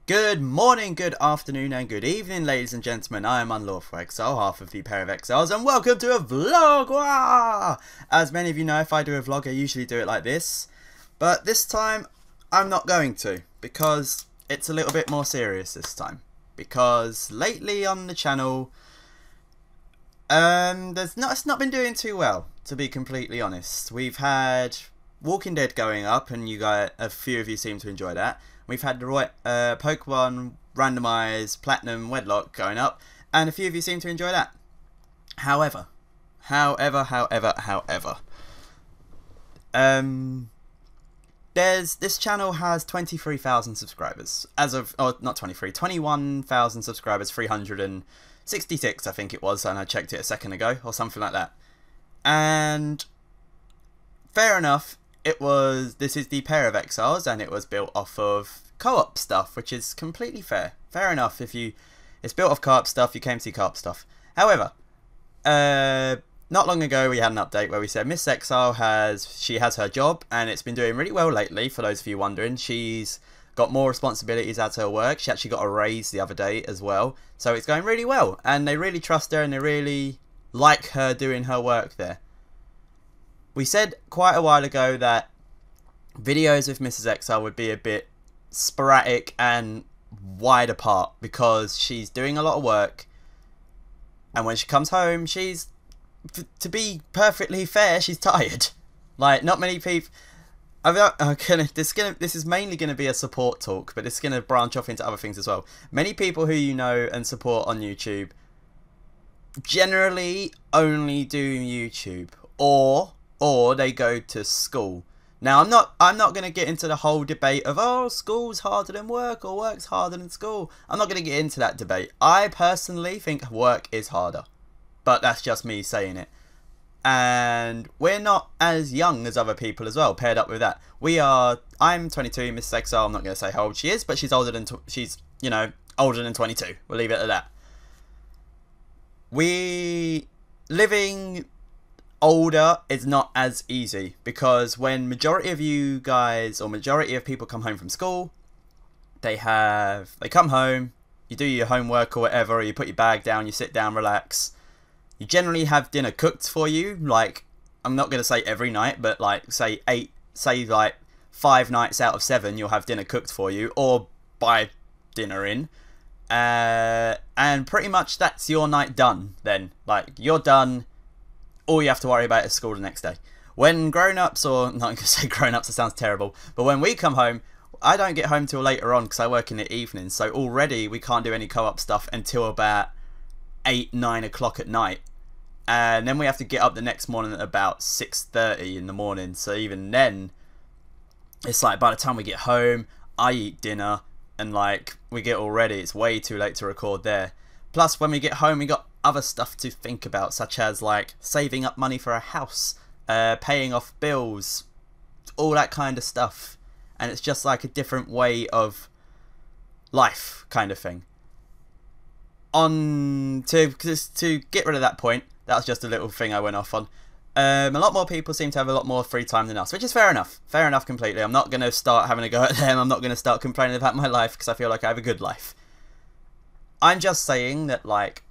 Good morning, good afternoon, and good evening, ladies and gentlemen. I am Unlawful Exile, half of the pair of exiles, and welcome to a vlog! Wah! As many of you know, if I do a vlog, I usually do it like this. But this time, I'm not going to, because it's a little bit more serious this time. Because lately on the channel, it's not been doing too well, to be completely honest. We've had Walking Dead going up, and a few of you seem to enjoy that. We've had the Pokemon randomized Platinum Wedlock going up, and a few of you seem to enjoy that. However, this channel has 23,000 subscribers as of, oh, not 23, 21,000 subscribers, 366 I think it was, and I checked it a second ago or something like that. And fair enough. This is the pair of exiles, and it was built off of co-op stuff, which is completely fair. Fair enough. It's built off co-op stuff, you came to see co-op stuff. However, not long ago we had an update where we said Miss Exile has her job, and it's been doing really well lately. For those of you wondering, she's got more responsibilities at her work. She actually got a raise the other day as well, so it's going really well, and they really trust her and they really like her doing her work there. We said quite a while ago that videos with Mrs. Exile would be a bit sporadic and wide apart because she's doing a lot of work, and when she comes home, to be perfectly fair, she's tired. Like, not many people. This is mainly going to be a support talk, but it's going to branch off into other things as well. Many people who you know and support on YouTube generally only do YouTube, or they go to school. Now, I'm not going to get into the whole debate of, oh, school's harder than work or work's harder than school. I'm not going to get into that debate. I personally think work is harder, but that's just me saying it. And we're not as young as other people as well, paired up with that. I'm 22, Miss Exile, I'm not going to say how old she is, but she's older than 22. We'll leave it at that. Living older is not as easy, because when majority of you guys or majority of people come home from school, they come home, you do your homework or whatever, or you put your bag down, you sit down, relax. You generally have dinner cooked for you. Like, I'm not going to say every night, but like say 5 nights out of 7 you'll have dinner cooked for you, or buy dinner in. And pretty much that's your night done then. Like, you're done. All you have to worry about is school the next day. When grown-ups, or not going to say grown-ups, it sounds terrible, but when we come home, I don't get home till later on because I work in the evening, so already we can't do any co-op stuff until about 8-9 o'clock at night, and then we have to get up the next morning at about 6:30 in the morning. So even then, it's like by the time we get home, I eat dinner, and like we get all ready, it's way too late to record there. Plus, when we get home, we got other stuff to think about, such as like saving up money for a house, paying off bills, all that kind of stuff. And it's just like a different way of life kind of thing. To get rid of that point, that was just a little thing I went off on. A lot more people seem to have a lot more free time than us, which is fair enough. Fair enough completely. I'm not going to start having a go at them. I'm not going to start complaining about my life because I feel like I have a good life. I'm just saying that, like,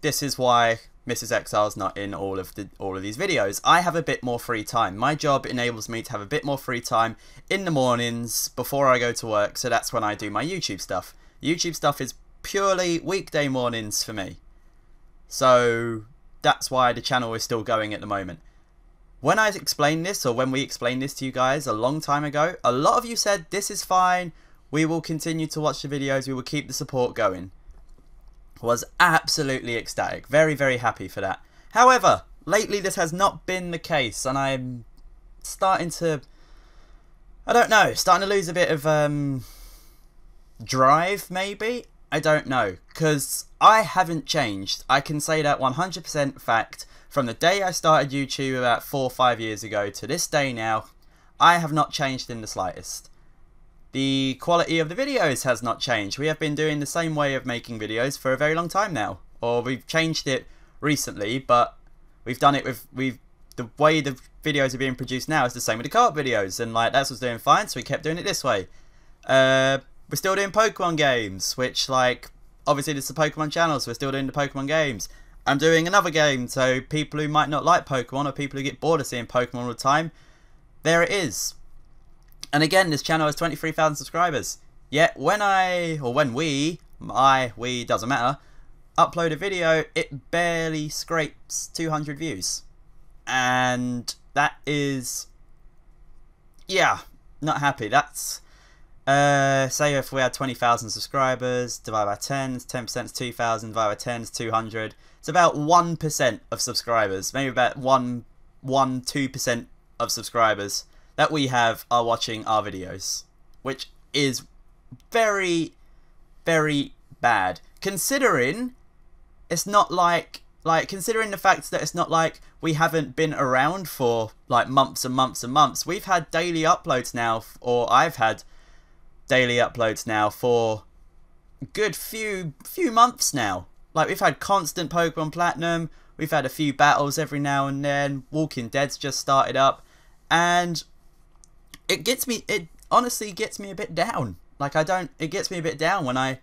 this is why Mrs. Exile's not in all of these videos. I have a bit more free time. My job enables me to have a bit more free time in the mornings before I go to work, so that's when I do my YouTube stuff. YouTube stuff is purely weekday mornings for me. So that's why the channel is still going at the moment. When I explained this, or when we explained this to you guys a long time ago, a lot of you said, this is fine, we will continue to watch the videos, we will keep the support going. Was absolutely ecstatic. Very, very happy for that. However, lately this has not been the case, and I'm starting to, I don't know, starting to lose a bit of drive, maybe? I don't know, because I haven't changed. I can say that 100% fact. From the day I started YouTube about 4 or 5 years ago to this day now, I have not changed in the slightest. The quality of the videos has not changed. We have been doing the same way of making videos for a very long time now. Or we've changed it recently, but we've done it with, the way the videos are being produced now is the same with the co-op videos. And like, that's what's doing fine, so we kept doing it this way. We're still doing Pokemon games, which, like, obviously this is a Pokemon channel, so we're still doing the Pokemon games. I'm doing another game, so people who might not like Pokemon or people who get bored of seeing Pokemon all the time, there it is. And again, this channel has 23,000 subscribers. Yet when we doesn't matter, upload a video, it barely scrapes 200 views. And that is, yeah, not happy. That's, say if we had 20,000 subscribers, divide by 10, 10% is 2,000, divide by 10 is 200. It's about 1% of subscribers, maybe about 2% of subscribers that we have are watching our videos, which is very, very bad. Considering it's not considering the fact that it's not like we haven't been around for like months and months and months. We've had daily uploads now, or I've had daily uploads now for a good few months now. Like, we've had constant Pokemon Platinum, we've had a few battles every now and then, Walking Dead's just started up, and it honestly gets me a bit down. Like, it gets me a bit down when I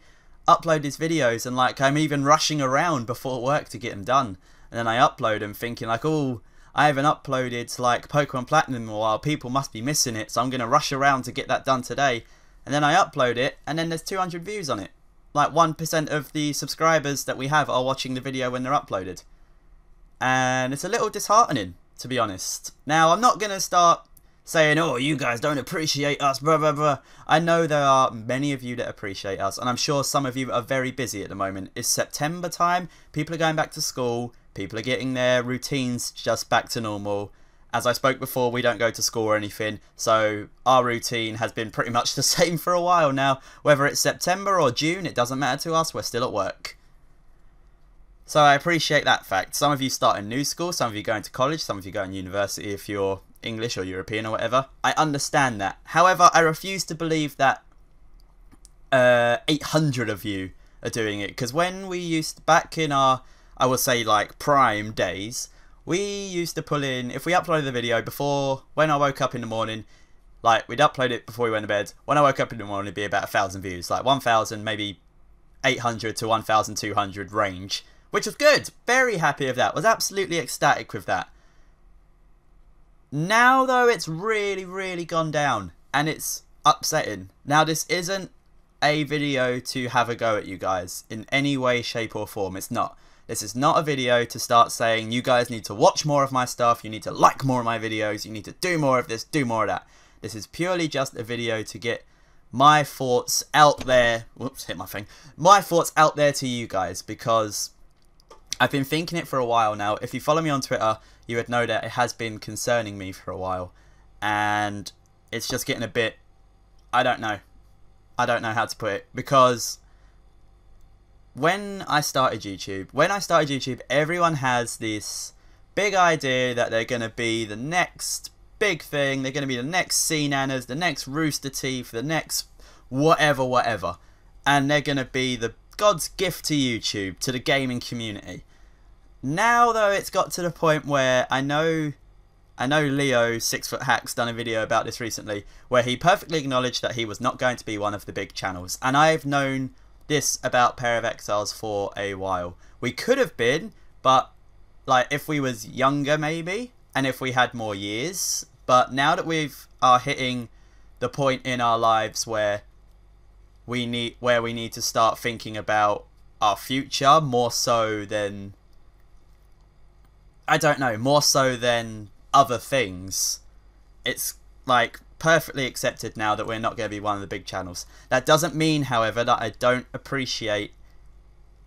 upload these videos and, like, I'm even rushing around before work to get them done. And then I upload them thinking, like, oh, I haven't uploaded, like, Pokemon Platinum in a while, people must be missing it, so I'm going to rush around to get that done today. And then I upload it, and then there's 200 views on it. Like, 1% of the subscribers that we have are watching the video when they're uploaded. And it's a little disheartening, to be honest. Now, I'm not going to start saying, oh, you guys don't appreciate us, blah, blah, blah. I know there are many of you that appreciate us, and I'm sure some of you are very busy at the moment. It's September time, people are going back to school, people are getting their routines just back to normal. As I spoke before, we don't go to school or anything, so our routine has been pretty much the same for a while now. Whether it's September or June, it doesn't matter to us, we're still at work. So I appreciate that fact. Some of you start in new school, some of you going to college, some of you going to university if you're English or European or whatever. I understand that. However, I refuse to believe that 800 of you are doing it, because when we used, back in our, I would say, like, prime days, we used to pull in, if we uploaded the video before, when I woke up in the morning, like, we'd upload it before we went to bed. When I woke up in the morning, it'd be about 1,000 views, like 1,000, maybe 800 to 1,200 range, which was good. Very happy with that. Was absolutely ecstatic with that. Now, though, it's really, really gone down, and it's upsetting. Now, this isn't a video to have a go at you guys in any way, shape, or form. It's not. This is not a video to start saying, you guys need to watch more of my stuff, you need to like more of my videos, you need to do more of this, do more of that. This is purely just a video to get my thoughts out there. Whoops, hit my thing. My thoughts out there to you guys, because I've been thinking it for a while now. If you follow me on Twitter, you would know that it has been concerning me for a while. And it's just getting a bit, I don't know how to put it, because when I started YouTube, everyone has this big idea that they're going to be the next big thing, they're going to be the next Sea Nanas, the next Rooster Teeth, the next whatever. And they're going to be the God's gift to YouTube, to the gaming community. Now, though, it's got to the point where I know Leo, 6 Foot Hack's done a video about this recently, where he perfectly acknowledged that he was not going to be one of the big channels. And I've known this about Pair of Exiles for a while. We could have been, but like if we was younger maybe, and if we had more years. But now that are hitting the point in our lives where we need to start thinking about our future more so than, I don't know, more so than other things. It's like perfectly accepted now that we're not going to be one of the big channels. That doesn't mean, however, that I don't appreciate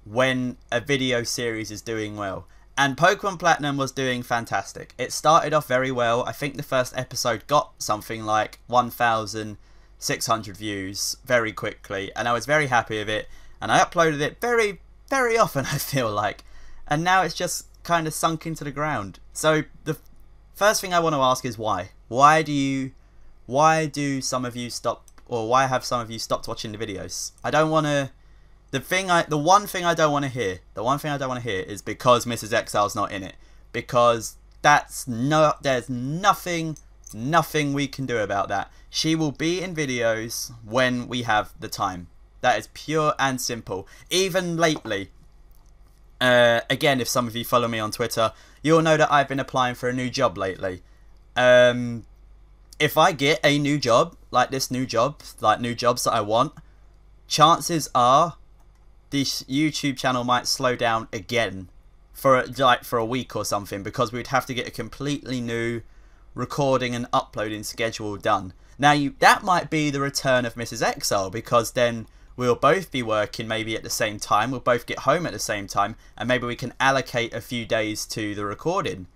when a video series is doing well. And Pokemon Platinum was doing fantastic. It started off very well. I think the first episode got something like 1,600 views very quickly, and I was very happy with it. And I uploaded it very, very often, I feel like. And now it's just kind of sunk into the ground. So the first thing I want to ask is why? Why do some of you stop, or why have some of you stopped watching the videos? I don't want to. The one thing I don't want to hear is because Mrs. Exile's not in it, because there's nothing Nothing we can do about that. She will be in videos when we have the time. That is pure and simple. Even lately, again, if some of you follow me on Twitter, you'll know that I've been applying for a new job lately. If I get a new job, like this new job, like new jobs that I want, chances are this YouTube channel might slow down again for a week or something, because we'd have to get a completely new recording and uploading schedule done. Now that might be the return of Mrs. Exile, because then we'll both be working maybe at the same time, we'll both get home at the same time, and maybe we can allocate a few days to the recording.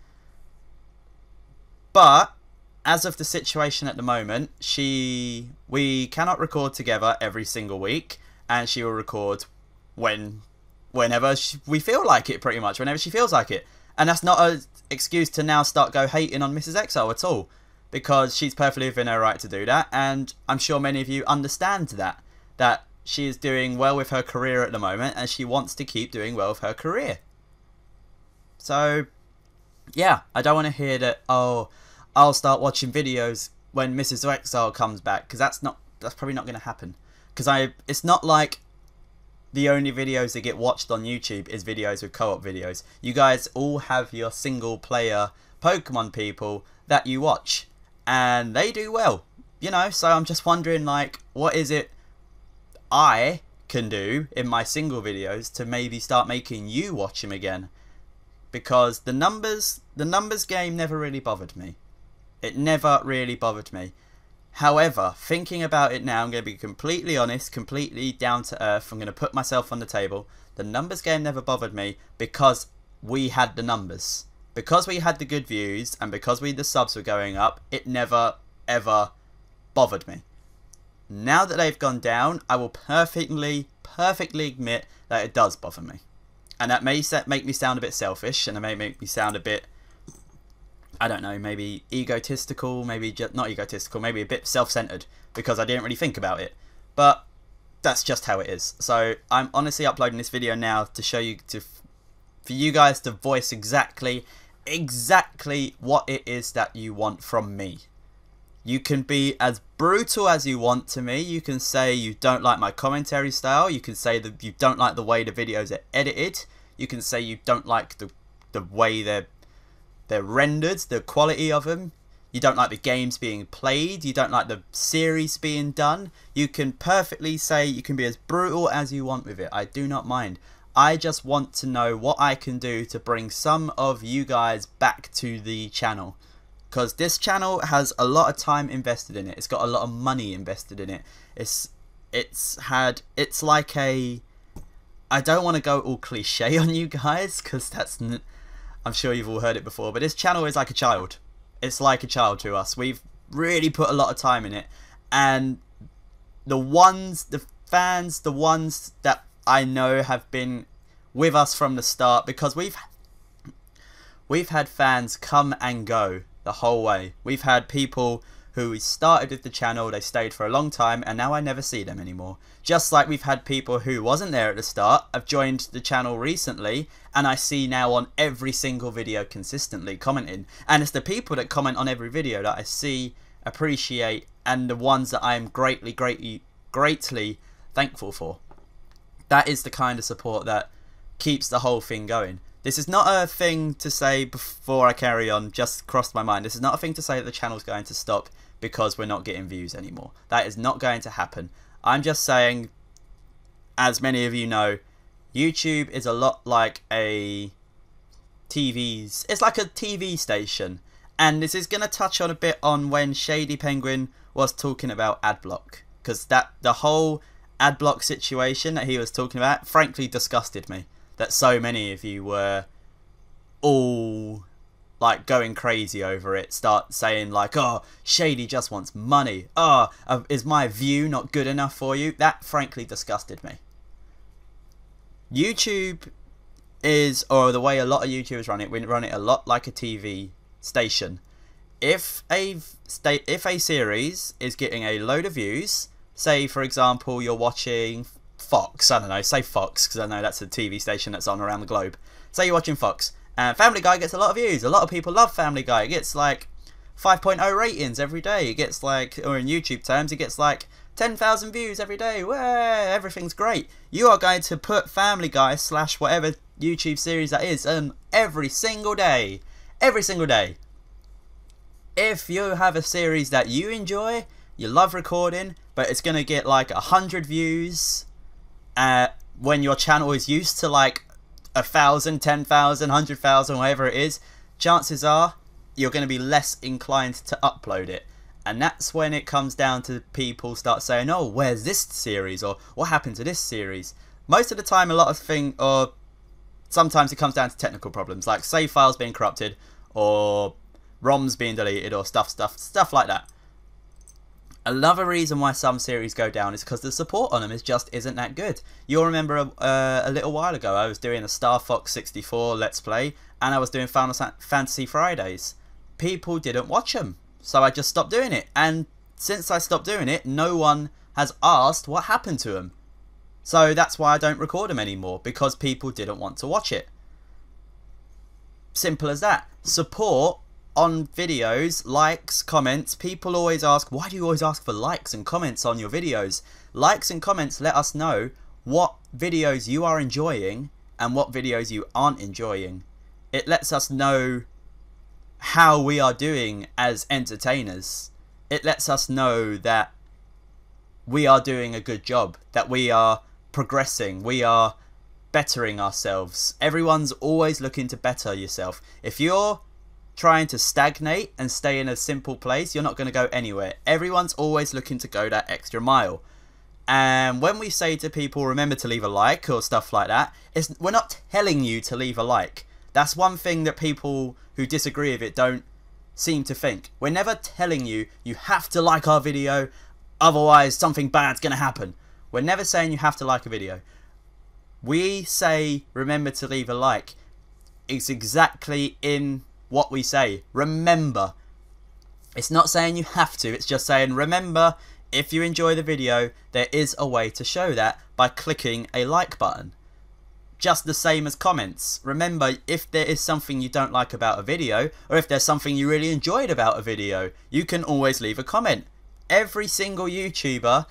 But as of the situation at the moment, we cannot record together every single week, and she will record whenever we feel like it, pretty much, whenever she feels like it. And that's not an excuse to now start hating on Mrs. Exile at all, because she's perfectly within her right to do that, and I'm sure many of you understand that she is doing well with her career at the moment, and she wants to keep doing well with her career. So yeah, I don't want to hear that, oh, I'll start watching videos when Mrs. Exile comes back, because that's probably not going to happen. Because it's not like the only videos that get watched on YouTube is videos with co-op videos. You guys all have your single player Pokemon people that you watch, and they do well, you know. So I'm just wondering, like, what is it I can do in my single videos to maybe start making you watch him again? Because the numbers game never really bothered me. It never really bothered me. However, thinking about it now, I'm going to be completely honest, completely down to earth. I'm going to put myself on the table. The numbers game never bothered me because we had the numbers. Because we had the good views and because the subs were going up, it never, ever bothered me. Now that they've gone down, I will perfectly admit that it does bother me. And that may make me sound a bit selfish, and it may make me sound a bit, I don't know, maybe egotistical, maybe just not egotistical, maybe a bit self-centered, because I didn't really think about it. But that's just how it is. So I'm honestly uploading this video now to show you, for you guys to voice exactly what it is that you want from me. You can be as brutal as you want to me. You can say you don't like my commentary style. You can say that you don't like the way the videos are edited. You can say you don't like the way they're rendered, the quality of them. You don't like the games being played. You don't like the series being done. You can perfectly say, you can be as brutal as you want with it. I do not mind. I just want to know what I can do to bring some of you guys back to the channel. Because this channel has a lot of time invested in it. It's got a lot of money invested in it. It's like a, I don't want to go all cliche on you guys, because I'm sure you've all heard it before, but this channel is like a child. It's like a child to us. We've really put a lot of time in it, and the fans, the ones that I know have been with us from the start, because we've had fans come and go the whole way. We've had people who started with the channel, they stayed for a long time, and now I never see them anymore. Just like we've had people who wasn't there at the start, have joined the channel recently, and I see now on every single video consistently commenting. And it's the people that comment on every video that I see, appreciate, and the ones that I am greatly thankful for. That is the kind of support that keeps the whole thing going. This is not a thing to say before I carry on, just crossed my mind. This is not a thing to say that the channel's going to stop because we're not getting views anymore. That is not going to happen. I'm just saying, as many of you know, YouTube is a lot like it's like a TV station. And this is going to touch on a bit on when Shady Penguin was talking about adblock. Because the whole adblock situation that he was talking about, frankly, disgusted me. That so many of you were all like going crazy over it, start saying like, oh, Shady just wants money, oh, is my view not good enough for you? That frankly disgusted me. YouTube is, or the way a lot of YouTubers run it, we run it a lot like a TV station. If a series is getting a load of views, say for example you're watching Fox, I don't know, say Fox, because I know that's a TV station that's on around the globe. Say you're watching Fox, and Family Guy gets a lot of views. A lot of people love Family Guy. It gets like 5.0 ratings every day. It gets like, or in YouTube terms, it gets like 10,000 views every day. Where everything's great. You are going to put Family Guy / whatever YouTube series that is every single day. Every single day. If you have a series that you enjoy, you love recording, but it's going to get like 100 views when your channel is used to like 1,000, 10,000, 100,000, whatever it is, chances are you're going to be less inclined to upload it. And that's when it comes down to people start saying, oh, where's this series? Or what happened to this series? Most of the time, a lot of things, or sometimes it comes down to technical problems, like save files being corrupted, or ROMs being deleted, or stuff like that. Another reason why some series go down is because the support on them isn't that good. You'll remember a little while ago I was doing a Star Fox 64 Let's Play, and I was doing Final Fantasy Fridays. People didn't watch them, so I just stopped doing it. And since I stopped doing it, no one has asked what happened to them. So that's why I don't record them anymore, because people didn't want to watch it. Simple as that. Support on videos, likes, comments. People always ask, why do you always ask for likes and comments on your videos? Likes and comments let us know what videos you are enjoying and what videos you aren't enjoying. It lets us know how we are doing as entertainers. It lets us know that we are doing a good job, that we are progressing, we are bettering ourselves. Everyone's always looking to better yourself. If you're trying to stagnate and stay in a simple place, you're not going to go anywhere. Everyone's always looking to go that extra mile. And when we say to people, remember to leave a like or stuff like that, we're not telling you to leave a like. That's one thing that people who disagree with it don't seem to think. We're never telling you, you have to like our video, otherwise something bad's going to happen. We're never saying you have to like a video. We say, remember to leave a like. It's exactly in what we say. Remember. It's not saying you have to, it's just saying remember, if you enjoy the video, there is a way to show that by clicking a like button. Just the same as comments. Remember, if there is something you don't like about a video, or if there's something you really enjoyed about a video, you can always leave a comment. Every single YouTuber,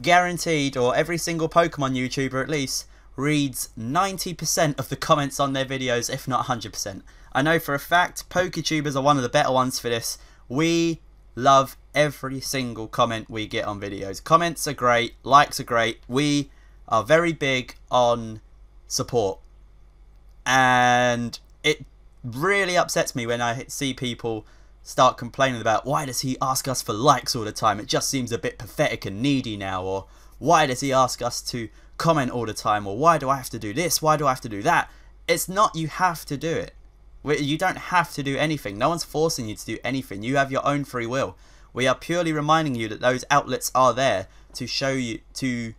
guaranteed, or every single Pokemon YouTuber at least, reads 90% of the comments on their videos, if not 100%. I know for a fact, PokeTubers are one of the better ones for this. We love every single comment we get on videos. Comments are great, likes are great. We are very big on support. And it really upsets me when I see people start complaining about, why does he ask us for likes all the time? It just seems a bit pathetic and needy now. Or why does he ask us to comment all the time? Or why do I have to do this? Why do I have to do that? It's not you have to do it. You don't have to do anything. No one's forcing you to do anything. You have your own free will. We are purely reminding you that those outlets are there to show you, to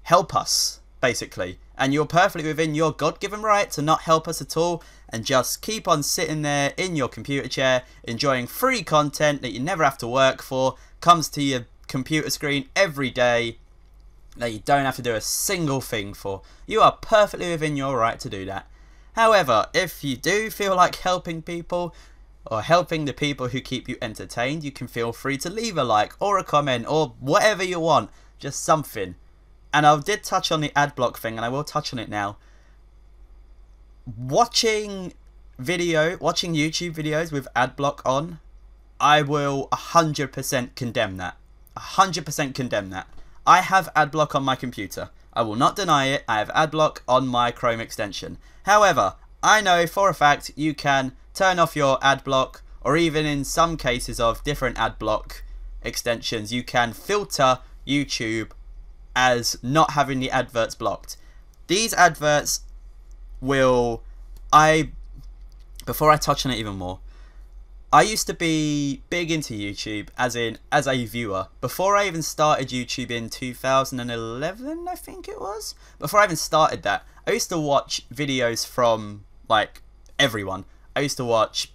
help us, basically. And you're perfectly within your God-given right to not help us at all and just keep on sitting there in your computer chair enjoying free content that you never have to work for, comes to your computer screen every day, that you don't have to do a single thing for. You are perfectly within your right to do that. However, if you do feel like helping people, or helping the people who keep you entertained, you can feel free to leave a like or a comment or whatever you want, just something. And I did touch on the ad block thing, and I will touch on it now. Watching YouTube videos with ad block on, I will 100% condemn that. 100% condemn that. I have ad block on my computer. I will not deny it. I have ad block on my Chrome extension. However, I know for a fact you can turn off your ad block, or even in some cases of different ad block extensions, you can filter YouTube as not having the adverts blocked. These adverts will, before I touch on it even more, I used to be big into YouTube as a viewer. Before I even started YouTube in 2011, I think it was. Before I even started that, I used to watch videos from like everyone. I used to watch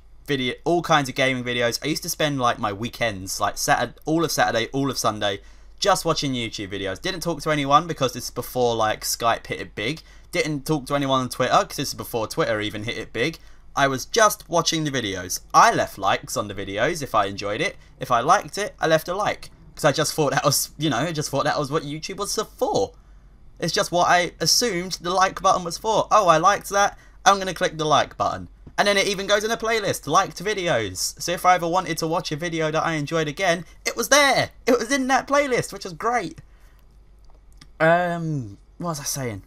all kinds of gaming videos. I used to spend like my weekends, like all of Saturday, all of Sunday, just watching YouTube videos. Didn't talk to anyone because this is before like Skype hit it big. Didn't talk to anyone on Twitter because this is before Twitter even hit it big. I was just watching the videos. I left likes on the videos if I enjoyed it. If I liked it, I left a like. Because I just thought that was, you know, I just thought that was what YouTube was for. It's just what I assumed the like button was for. Oh, I liked that. I'm going to click the like button. And then it even goes in a playlist, liked videos. So if I ever wanted to watch a video that I enjoyed again, it was there. It was in that playlist, which was great. What was I saying?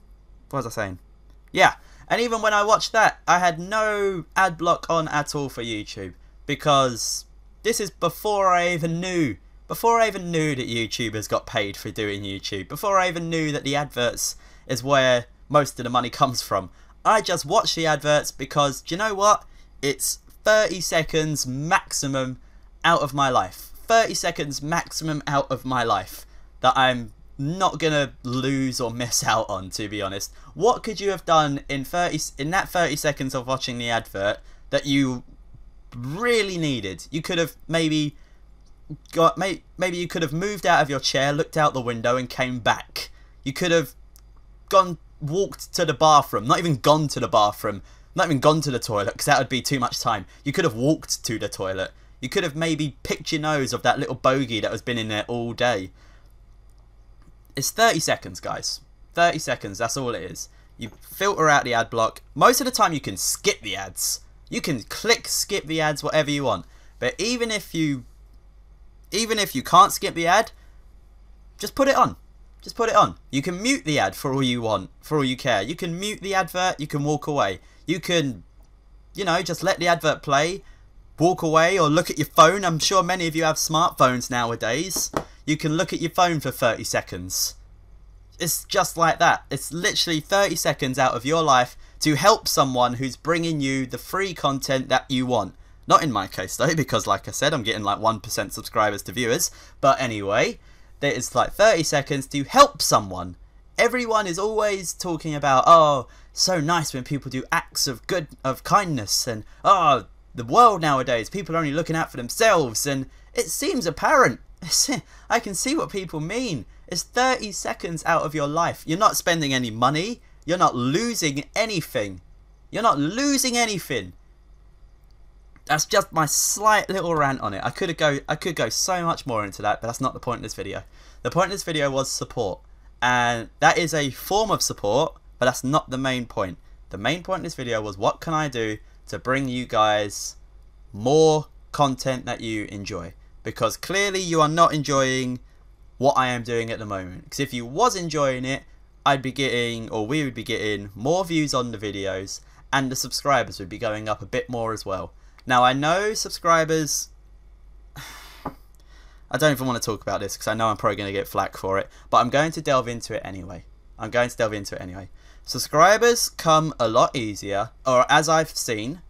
Yeah. And even when I watched that, I had no ad block on at all for YouTube. Because this is before I even knew. Before I even knew that YouTubers got paid for doing YouTube. Before I even knew that the adverts is where most of the money comes from. I just watch the adverts because, do you know what? It's 30 seconds maximum out of my life. 30 seconds maximum out of my life that I'm not gonna lose or miss out on, to be honest. What could you have done in that 30 seconds of watching the advert that you really needed? You could have maybe you could have moved out of your chair, looked out the window and came back. You could have walked to the bathroom, not even gone to the bathroom, not even gone to the toilet, because that would be too much time. You could have walked to the toilet. You could have maybe picked your nose of that little bogey that has been in there all day. It's 30 seconds, guys. 30 seconds, that's all it is. You filter out the ad block. Most of the time you can skip the ads. You can click skip the ads, whatever you want. But even if you can't skip the ad, just put it on. Just put it on. You can mute the ad for all you want, for all you care. You can mute the advert, you can walk away. You can, you know, just let the advert play, walk away, or look at your phone. I'm sure many of you have smartphones nowadays. You can look at your phone for 30 seconds. It's just like that. It's literally 30 seconds out of your life to help someone who's bringing you the free content that you want. Not in my case though, because like I said, I'm getting like 1% subscribers to viewers. But anyway, there is like 30 seconds to help someone. Everyone is always talking about, oh, so nice when people do acts of kindness, and oh, the world nowadays, people are only looking out for themselves, and it seems apparent. I can see what people mean. It's 30 seconds out of your life. You're not spending any money. You're not losing anything. You're not losing anything. That's just my slight little rant on it. I could go so much more into that, but that's not the point of this video. The point of this video was support. And that is a form of support, but that's not the main point. The main point of this video was, what can I do to bring you guys more content that you enjoy? Because clearly you are not enjoying what I am doing at the moment. Because if you was enjoying it, I'd be getting, or we would be getting, more views on the videos, and the subscribers would be going up a bit more as well. Now I know subscribers, I don't even want to talk about this because I know I'm probably going to get flack for it, but I'm going to delve into it anyway. Subscribers come a lot easier, or as I've seen,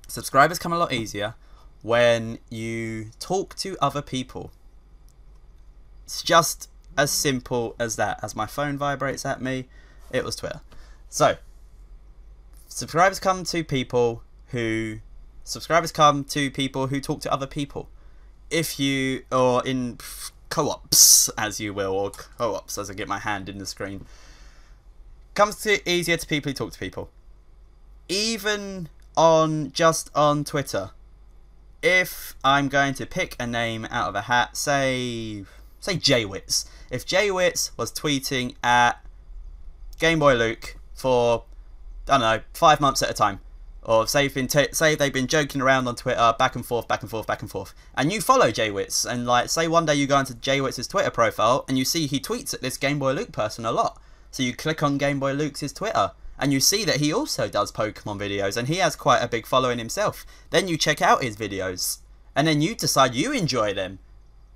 subscribers come a lot easier when you talk to other people. It's just as simple as that. As my phone vibrates at me, it was Twitter. So, subscribers come to people who talk to other people. If you, or in co-ops, as you will, or co-ops, as I get my hand in the screen, comes to easier to people who talk to people. Even just on Twitter. If I'm going to pick a name out of a hat, say Jwits. If Jwits was tweeting at Game Boy Luke for, I don't know, 5 months at a time, or say they've been joking around on Twitter, back and forth, and you follow Jwits, and like say one day you go into Jwits' Twitter profile and you see he tweets at this Game Boy Luke person a lot, so you click on Game Boy Luke's Twitter and you see that he also does Pokemon videos and he has quite a big following himself. Then you check out his videos and then you decide you enjoy them,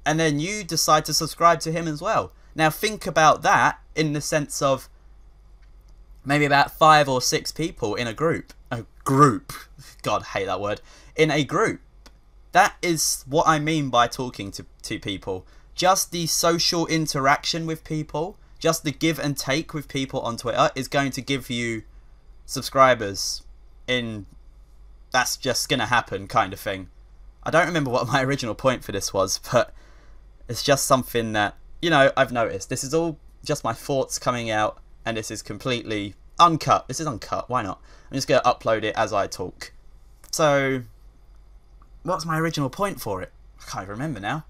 and then you decide to subscribe to him as well. Now think about that in the sense of maybe about 5 or 6 people in a group. God, I hate that word. In a group. That is what I mean by talking to people. Just the social interaction with people, just the give and take with people on Twitter is going to give you subscribers in, that's just going to happen kind of thing. I don't remember what my original point for this was, but it's just something that, you know, I've noticed. This is all just my thoughts coming out, and this is completely uncut. This is uncut. Why not? I'm just going to upload it as I talk. So, what's my original point for it? I can't even remember now.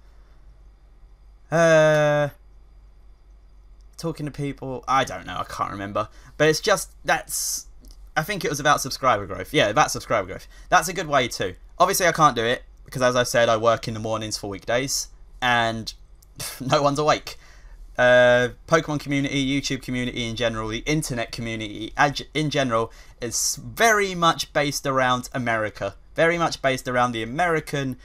Talking to people. I don't know. I can't remember. But it's just, I think it was about subscriber growth. Yeah, about subscriber growth. That's a good way too. Obviously, I can't do it because, as I said, I work in the mornings for weekdays and no one's awake. Pokemon community, YouTube community in general, the internet community in general is very much based around America. Very much based around the American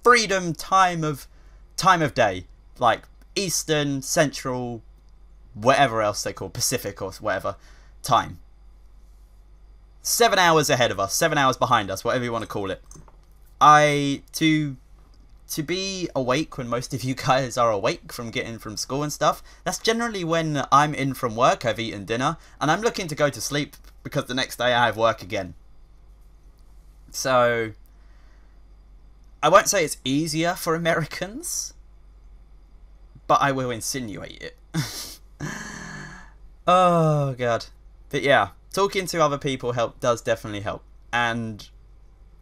freedom time of day, like Eastern, Central, whatever else they call Pacific or whatever time. 7 hours ahead of us, 7 hours behind us, whatever you want to call it. To be awake when most of you guys are awake from getting from school and stuff, that's generally when I'm in from work, I've eaten dinner, and I'm looking to go to sleep because the next day I have work again. So, I won't say it's easier for Americans, but I will insinuate it. Oh, God. But yeah, talking to other people does definitely help, and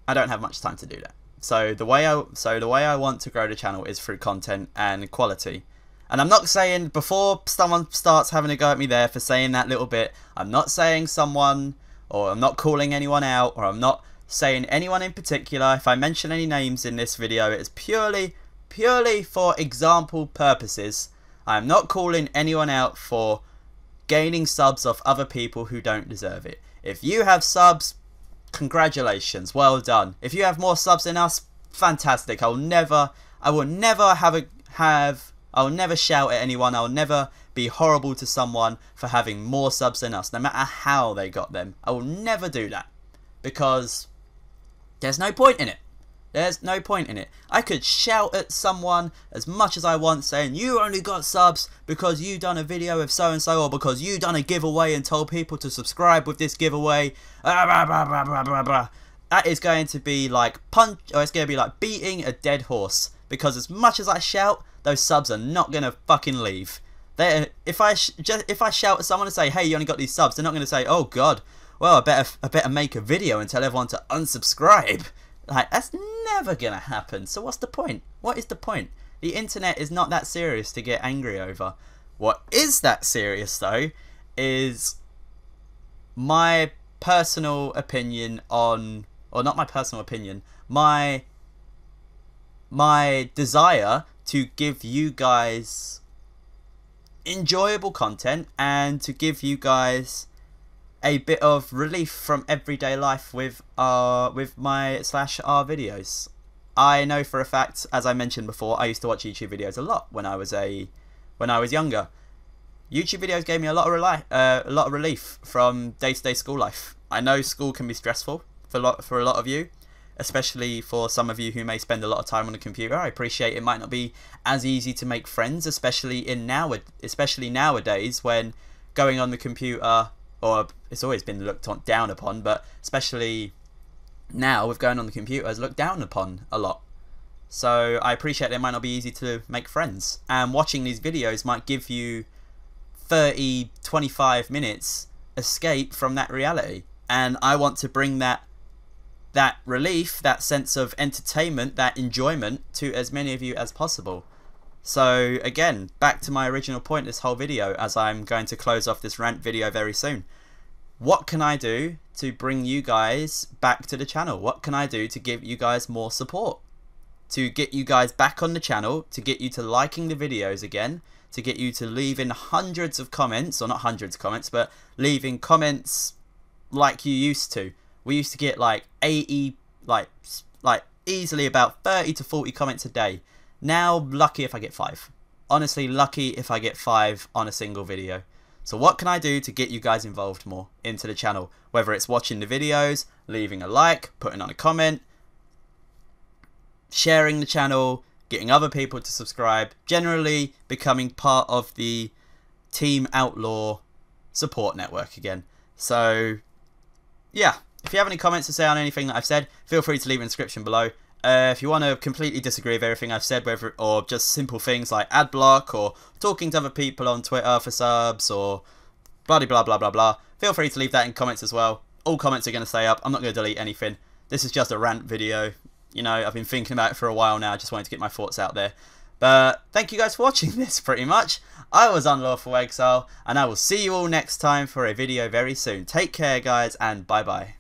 I don't have much time to do that. So the way I want to grow the channel is through content and quality. And I'm not saying, before someone starts having a go at me there for saying that little bit, I'm not saying someone, or I'm not calling anyone out, or I'm not saying anyone in particular. If I mention any names in this video, it is purely for example purposes. I'm not calling anyone out for gaining subs off other people who don't deserve it. If you have subs, congratulations, well done. If you have more subs than us, fantastic. I will never shout at anyone. I'll never be horrible to someone for having more subs than us, no matter how they got them. I will never do that, because there's no point in it. There's no point in it. I could shout at someone as much as I want, saying, you only got subs because you done a video with so-and-so, or because you done a giveaway and told people to subscribe with this giveaway. That is going to be like it's going to be like beating a dead horse, because as much as I shout, those subs are not going to fucking leave. If I shout at someone and say, hey, you only got these subs, they're not going to say, oh God, well, I better make a video and tell everyone to unsubscribe. Like, that's never gonna happen. So what's the point? What is the point? The internet is not that serious to get angry over. What is that serious though is my personal opinion on, or not my personal opinion, my desire to give you guys enjoyable content and to give you guys a bit of relief from everyday life with my /our videos. I know for a fact, as I mentioned before, I used to watch YouTube videos a lot when I was younger. YouTube videos gave me a lot of relief from day-to-day school life. I know school can be stressful for a lot of you, especially for some of you who may spend a lot of time on the computer. I appreciate it might not be as easy to make friends, especially nowadays when going on the computer, or it's always been looked down upon, but especially now with going on the computer is looked down upon a lot. So I appreciate it might not be easy to make friends, and watching these videos might give you 30-25 minutes escape from that reality, and I want to bring that relief, that sense of entertainment, that enjoyment to as many of you as possible. So again, back to my original point this whole video, as I'm going to close off this rant video very soon. What can I do to bring you guys back to the channel? What can I do to give you guys more support? To get you guys back on the channel, to get you to liking the videos again, to get you to leaving hundreds of comments, or not hundreds of comments, but leaving comments like you used to. We used to get like 80, like easily about 30 to 40 comments a day. Now, lucky if I get 5. Honestly, lucky if I get 5 on a single video. So what can I do to get you guys involved more into the channel? Whether it's watching the videos, leaving a like, putting on a comment, sharing the channel, getting other people to subscribe, generally becoming part of the Team Outlaw support network again. So, yeah. If you have any comments to say on anything that I've said, feel free to leave in the description below. If you want to completely disagree with everything I've said, or just simple things like ad block, or talking to other people on Twitter for subs, or blah blah blah blah blah. Feel free to leave that in comments as well. All comments are going to stay up. I'm not going to delete anything. This is just a rant video. You know, I've been thinking about it for a while now. Just wanted to get my thoughts out there. But thank you guys for watching this pretty much. I was Unlawful Exile, and I will see you all next time for a video very soon. Take care guys, and bye bye.